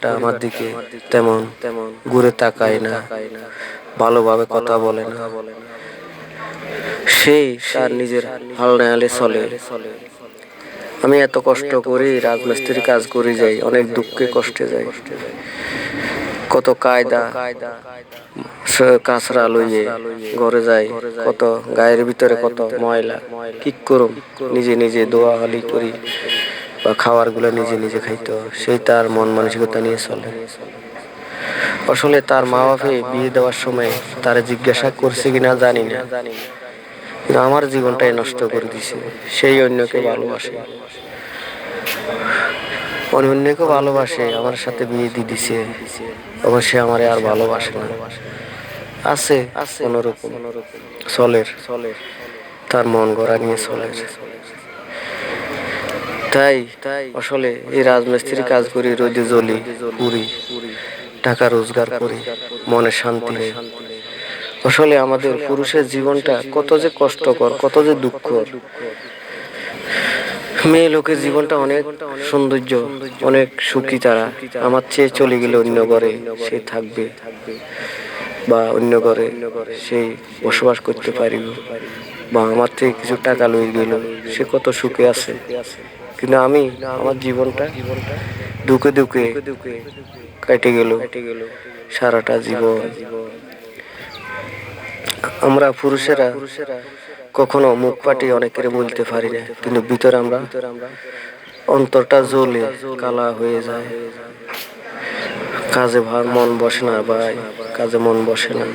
পরিবারটা আমার দিকে তেমন ঘুরে তাকায় না, ভালোভাবে কথা বলে না। সেই তার নিজের হাল নেয়ালে চলে। আমি এত কষ্ট করি, রাজমিস্ত্রির কাজ করে যাই, অনেক দুঃখে কষ্টে যাই, কত কায়দা কাঁচরা লইয়ে ঘরে যাই, কত গায়ের ভিতরে কত ময়লা, কি করুম, নিজে নিজে দোয়া হালি করি বা খাবার গুলো নিজে নিজে খাইতো। সেই তার মন মানসিকতা নিয়ে চলে। আসলে তার মা বাপে বিয়ে দেওয়ার সময় তারা জিজ্ঞাসা করছে কিনা জানি না, কিন্তু আমার জীবনটাই নষ্ট করে দিছে। সেই অন্যকে ভালোবাসে, অন্যকে ভালোবাসে, আমার সাথে বিয়ে দিয়ে দিছে, অবশ্যই আমার আর ভালোবাসে না। আছে কোনরকম চলের, তার মন গড়া নিয়ে চলে। তাই আসলে এই রাজমিস্ত্রি কাজ করি, রোদে জ্বলি পুরি, টাকা রোজগার করি, মনে শান্তি নেই। আসলে আমাদের পুরুষের জীবনটা কত যে কষ্টকর, কত যে দুঃখ। মেয়ে লোকের জীবনটা অনেক সৌন্দর্য, অনেক সুখী। তারা আমার চেয়ে চলে গেলে অন্য ঘরে সে থাকবে বা অন্য ঘরে সেই বসবাস করতে পারিব, বা আমার থেকে কিছু টাকা লই গেল, সে কত সুখে আছে। কিন্তু আমি, আমার জীবনটা দুঃখে দুঃখে কেটে গেল সারাটা জীবন। আমরা পুরুষেরা কখনো মুখ ফাটি অনেকের বলতে পারি না, কিন্তু ভিতরে আমরা অন্তরটা জ্বলে কালা হয়ে যায়। কাজে মন বসে না ভাই, কাজে মন বসে না।